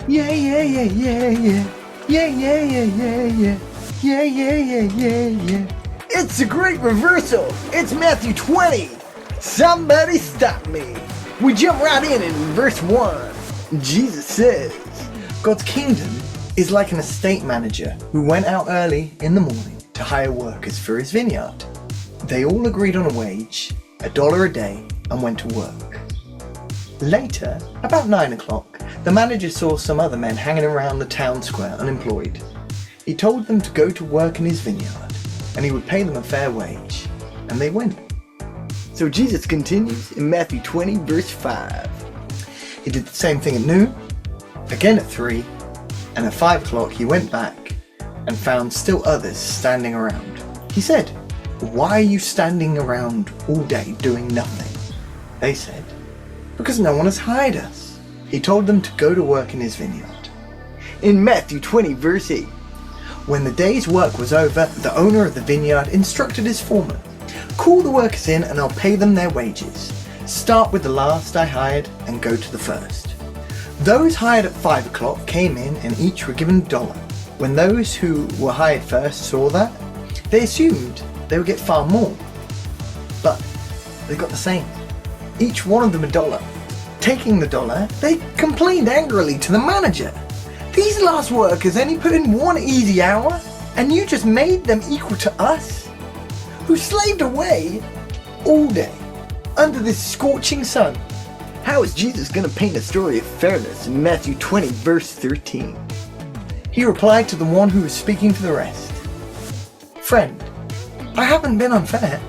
Yeah, yeah, yeah, yeah, yeah. Yeah, yeah, yeah, yeah, yeah. Yeah, yeah, yeah, yeah, yeah. It's a great reversal. It's Matthew 20. Somebody stop me. We jump right in verse 1. Jesus says, God's kingdom is like an estate manager who went out early in the morning to hire workers for his vineyard. They all agreed on a wage, $1 a day, and went to work. Later, about 9 o'clock, the manager saw some other men hanging around the town square unemployed. He told them to go to work in his vineyard, and he would pay them a fair wage, and they went. So Jesus continues in Matthew 20, verse 5. He did the same thing at noon, again at 3, and at 5 o'clock he went back and found still others standing around. He said, "Why are you standing around all day doing nothing?" They said, "Because no one has hired us." He told them to go to work in his vineyard. In Matthew 20, verse 8, when the day's work was over, the owner of the vineyard instructed his foreman, "Call the workers in and I'll pay them their wages. Start with the last I hired and go to the first." Those hired at 5 o'clock came in and each were given $1. When those who were hired first saw that, they assumed they would get far more. But they got the same. Each one of them $1. Taking the $1, they complained angrily to the manager. "These last workers only put in 1 easy hour, and you just made them equal to us, who slaved away all day under this scorching sun." How is Jesus going to paint a story of fairness in Matthew 20, verse 13? He replied to the one who was speaking to the rest, "Friend, I haven't been unfair.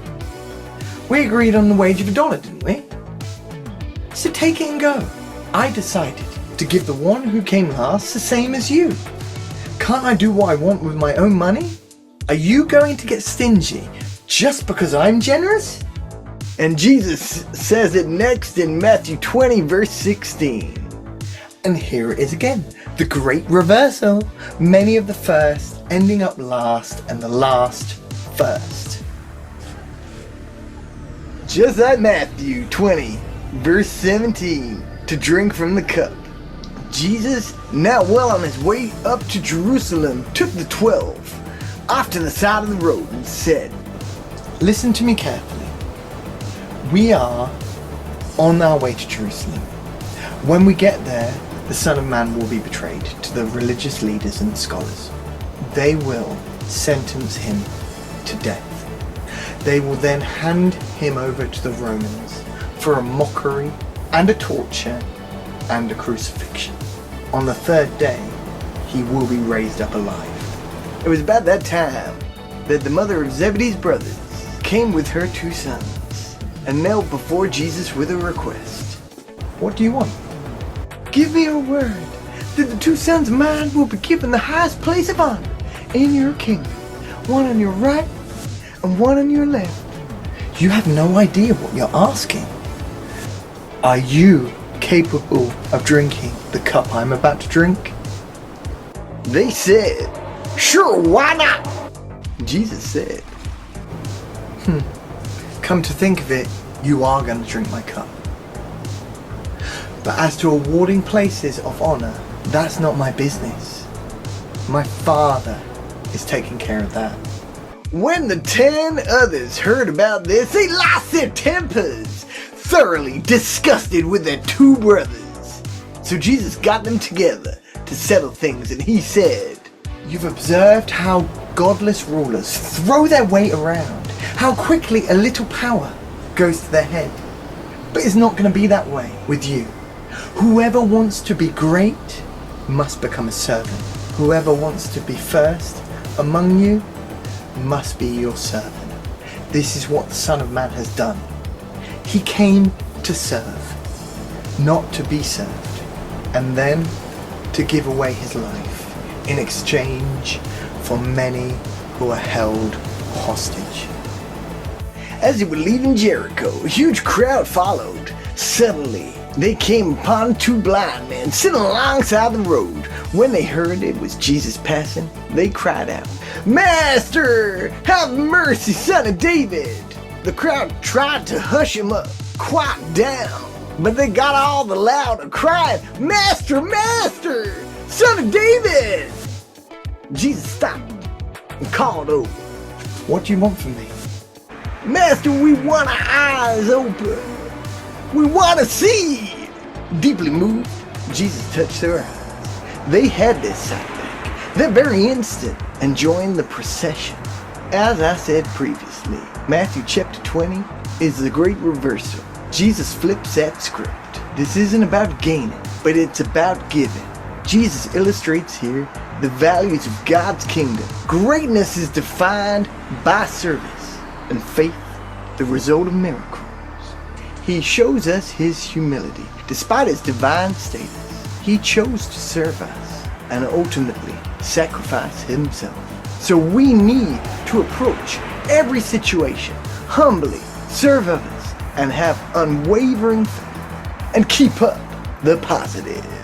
We agreed on the wage of $1, didn't we? So take it and go. I decided to give the one who came last the same as you. Can't I do what I want with my own money? Are you going to get stingy just because I'm generous?" And Jesus says it next in Matthew 20, verse 16. And here it is again, the great reversal. Many of the first ending up last and the last first. Just like Matthew 20, verse 17, to drink from the cup. Jesus, now well on his way up to Jerusalem, took the 12 off to the side of the road and said, "Listen to me carefully. We are on our way to Jerusalem. When we get there, the Son of Man will be betrayed to the religious leaders and scholars. They will sentence him to death. They will then hand him over to the Romans for a mockery and a torture and a crucifixion. On the 3rd day, he will be raised up alive." It was about that time that the mother of Zebedee's brothers came with her 2 sons and knelt before Jesus with a request. "What do you want?" "Give me your word that the 2 sons of mine will be given the highest place of honor in your kingdom, one on your right and one on your left." You have no idea what you're asking. Are you capable of drinking the cup I'm about to drink? They said, "Sure, why not?" Jesus said, Come to think of it, you are going to drink my cup. But as to awarding places of honor, that's not my business. My Father is taking care of that." When the 10 others heard about this, they lost their tempers, thoroughly disgusted with their 2 brothers. So Jesus got them together to settle things, and he said, "You've observed how godless rulers throw their weight around, how quickly a little power goes to their head. But it's not going to be that way with you. Whoever wants to be great must become a servant. Whoever wants to be first among you must be your servant. This is what the Son of Man has done. He came to serve, not to be served, and then to give away his life in exchange for many who are held hostage." As they were leaving Jericho, a huge crowd followed. Suddenly, they came upon 2 blind men sitting alongside the road. When they heard it was Jesus passing, they cried out, "Master, have mercy, Son of David!" The crowd tried to hush him up, quiet down, but they got all the louder crying, "Master, Master, Son of David! Jesus stopped and called over. What do you want from me? Master, we want our eyes open. We want to see. Deeply moved, Jesus touched their eyes. They had their sight back, that very instant, and joined the procession. As I said previously, Matthew chapter 20 is the great reversal. Jesus flips that script. This isn't about gaining, but it's about giving. Jesus illustrates here the values of God's kingdom. Greatness is defined by service, and faith, the result of miracles. He shows us his humility. Despite his divine status, he chose to serve us and ultimately sacrifice himself. So we need to approach every situation humbly, serve others, and have unwavering faith, and keep up the positive.